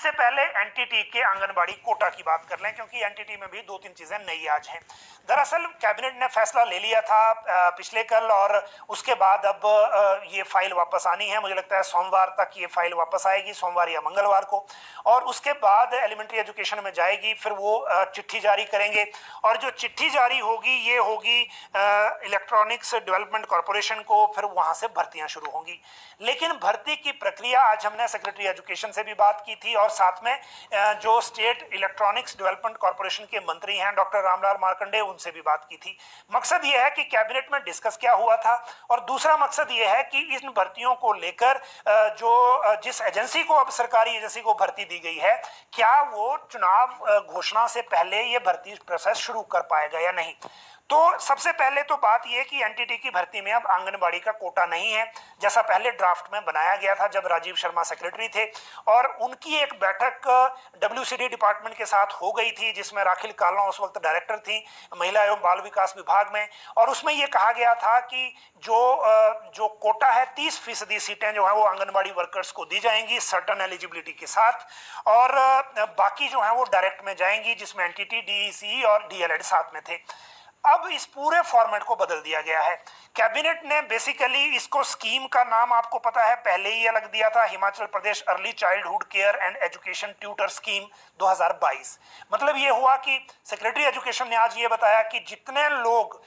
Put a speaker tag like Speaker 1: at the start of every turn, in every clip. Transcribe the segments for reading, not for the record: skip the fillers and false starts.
Speaker 1: सबसे पहले एनटीटी के आंगनबाड़ी कोटा की बात कर लें, क्योंकि एनटीटी में भी दो तीन चीजें नई आज हैं। दरअसल कैबिनेट ने फैसला ले लिया था पिछले कल, और उसके बाद अब ये फाइल वापस आनी है। मुझे लगता है सोमवार तक ये फाइल वापस आएगी, सोमवार या मंगलवार को, और उसके बाद एलिमेंट्री एजुकेशन में जाएगी। फिर वो चिट्ठी जारी करेंगे, और जो चिट्ठी जारी होगी ये होगी इलेक्ट्रॉनिक्स डेवलपमेंट कॉरपोरेशन को, फिर वहां से भर्तियां शुरू होंगी। लेकिन भर्ती की प्रक्रिया आज हमने सेक्रेटरी एजुकेशन से भी बात की थी, और साथ में जो स्टेट इलेक्ट्रॉनिक्स डेवलपमेंट कॉरपोरेशन के मंत्री हैं डॉक्टर रामलाल मार्कंडे, उनसे भी बात की थी। मकसद ये है कि कैबिनेट में डिस्कस क्या हुआ था, और दूसरा मकसद ये है कि इन भर्तियों को लेकर जिस एजेंसी को, अब सरकारी एजेंसी को भर्ती दी गई है, क्या वो चुनाव घोषणा से पहले ये भर्ती प्रोसेस शुरू कर पाएगा या नहीं। तो सबसे पहले तो बात यह कि एनटीटी की भर्ती में अब आंगनबाड़ी का कोटा नहीं है, जैसा पहले ड्राफ्ट में बनाया गया था जब राजीव शर्मा सेक्रेटरी थे, और उनकी एक बैठक डब्ल्यूसीडी डिपार्टमेंट के साथ हो गई थी, जिसमें राखिल कालना उस वक्त डायरेक्टर थी महिला एवं बाल विकास विभाग में। और उसमें यह कहा गया था कि जो कोटा है 30% सीटें जो है वो आंगनबाड़ी वर्कर्स को दी जाएंगी सर्टन एलिजिबिलिटी के साथ, और बाकी जो है वो डायरेक्ट में जाएंगी, जिसमें एनटीटी, डीईसी और डीएलएड साथ में थे। अब इस पूरे फॉर्मेट को बदल दिया गया है। कैबिनेट ने बेसिकली इसको, स्कीम का नाम आपको पता है पहले ही अलग दिया था, Himachal Pradesh early childhood care and education tutor scheme 2022। मतलब ये हुआ कि सेक्रेटरी एजुकेशन ने आज ये बताया कि जितने लोग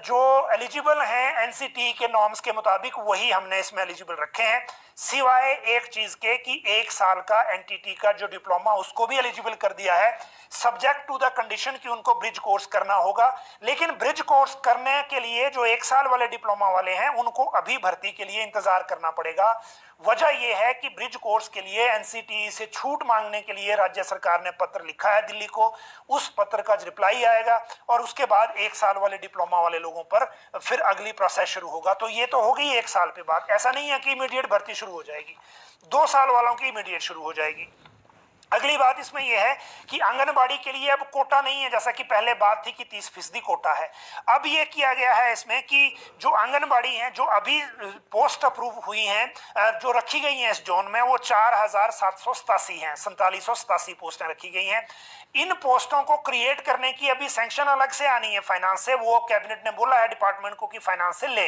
Speaker 1: जो एलिजिबल हैं एनसीटी के नॉर्म्स के मुताबिक, वही हमने इसमें एलिजिबल रखे हैं, सिवाय एक चीज के कि 1 साल का एनटीटी का जो डिप्लोमा, उसको भी एलिजिबल कर दिया है, सब्जेक्ट टू द कंडीशन कि उनको ब्रिज कोर्स करना होगा। लेकिन ब्रिज कोर्स करने के लिए जो 1 साल वाले डिप्लोमा वाले हैं, उनको अभी भर्ती के लिए इंतजार करना पड़ेगा। वजह यह है कि ब्रिज कोर्स के लिए एनसीटी से छूट मांगने के लिए राज्य सरकार ने पत्र लिखा है दिल्ली को। उस पत्र का रिप्लाई आएगा, और उसके बाद 1 साल वाले डिप्लोमा वाले लोगों पर फिर अगली प्रोसेस शुरू होगा। तो ये तो हो गई 1 साल पे बात। ऐसा नहीं है कि इमीडिएट भर्ती शुरू हो जाएगी, 2 साल वालों की इमीडिएट शुरू हो जाएगी। अगली बात इसमें यह है कि आंगनबाड़ी के लिए अब कोटा नहीं है, जैसा कि पहले बात थी कि 30% कोटा है। अब यह किया गया है इसमें कि जो आंगनबाड़ी हैं, जो अभी पोस्ट अप्रूव हुई हैं, जो रखी गई हैं इस जोन में, वो 4787 हैं, 4787 पोस्टें रखी गई हैं। इन पोस्टों को क्रिएट करने की अभी सैंक्शन अलग से आनी है फाइनेंस से, वो कैबिनेट ने बोला है डिपार्टमेंट को कि फाइनेंस से ले।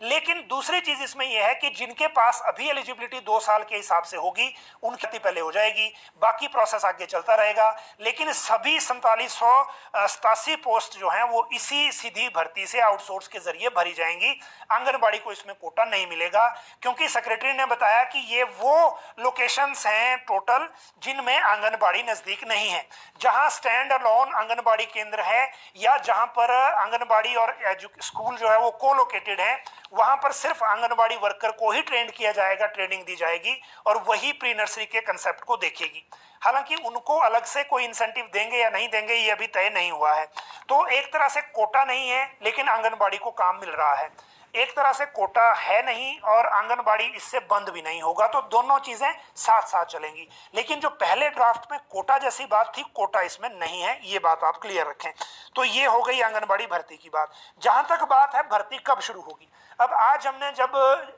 Speaker 1: लेकिन दूसरी चीज इसमें यह है कि जिनके पास अभी एलिजिबिलिटी 2 साल के हिसाब से होगी, उनकी पहले हो जाएगी, बाकी प्रोसेस आगे चलता रहेगा। लेकिन सभी 4787 पोस्ट जो हैं वो इसी सीधी भर्ती से आउटसोर्स के जरिए भरी जाएंगी। आंगनबाड़ी को इसमें कोटा नहीं मिलेगा, क्योंकि सेक्रेटरी ने बताया कि ये वो लोकेशंस हैं टोटल जिनमें आंगनबाड़ी नजदीक नहीं है, जहां स्टैंड अलोन आंगनबाड़ी केंद्र है, या जहां पर आंगनबाड़ी और स्कूल जो है वो कोलोकेटेड है, वहां पर सिर्फ आंगनबाड़ी वर्कर को ही ट्रेंड किया जाएगा, ट्रेनिंग दी जाएगी, और वही प्री नर्सरी के कंसेप्ट को देखेगी। हालांकि उनको अलग से कोई इंसेंटिव देंगे या नहीं देंगे ये अभी तय नहीं हुआ है। तो एक तरह से कोटा नहीं है, लेकिन आंगनबाड़ी को काम मिल रहा है। एक तरह से कोटा है नहीं और आंगनबाड़ी इससे बंद भी नहीं होगा, तो दोनों चीजें साथ साथ चलेंगी। लेकिन जो पहले ड्राफ्ट में कोटा जैसी बात थी, कोटा इसमें नहीं है, ये बात आप क्लियर रखें। तो ये हो गई आंगनबाड़ी भर्ती की बात। जहां तक बात है भर्ती कब शुरू होगी, अब आज हमने जब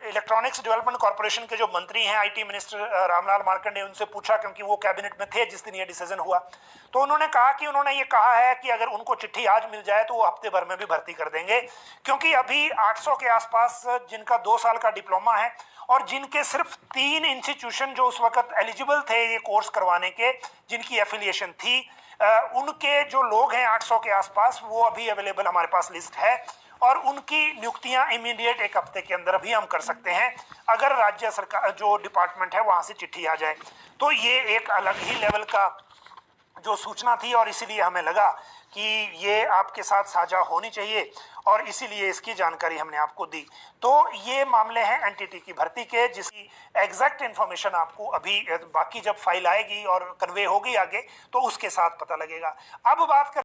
Speaker 1: इलेक्ट्रॉनिक्स डेवलपमेंट कॉर्पोरेशन के जो मंत्री हैं आईटी मिनिस्टर रामलाल मार्कंडे, उनसे पूछा, क्योंकि वो कैबिनेट में थे जिस दिन ये डिसीजन हुआ, तो उन्होंने कहा कि उन्होंने ये कहा है कि अगर उनको चिट्ठी आज मिल जाए तो वो हफ्ते भर में भी भर्ती कर देंगे, क्योंकि अभी 800 के आसपास जिनका 2 साल का डिप्लोमा है, और जिनके सिर्फ 3 इंस्टीट्यूशन जो उस वक्त एलिजिबल थे ये कोर्स करवाने के, जिनकी एफिलिएशन थी, उनके जो लोग हैं 800 के आसपास, वो अभी अवेलेबल हमारे पास लिस्ट है, और उनकी नियुक्तियां इमीडिएट 1 हफ्ते के अंदर भी हम कर सकते हैं, अगर राज्य सरकार जो डिपार्टमेंट है वहां से चिट्ठी आ जाए। तो ये एक अलग ही लेवल का जो सूचना थी, और इसीलिए हमें लगा कि ये आपके साथ साझा होनी चाहिए, और इसीलिए इसकी जानकारी हमने आपको दी। तो ये मामले हैं एनटीटी की भर्ती के, जिसकी एग्जैक्ट इन्फॉर्मेशन आपको अभी बाकी जब फाइल आएगी और कन्वे होगी आगे, तो उसके साथ पता लगेगा। अब बात कर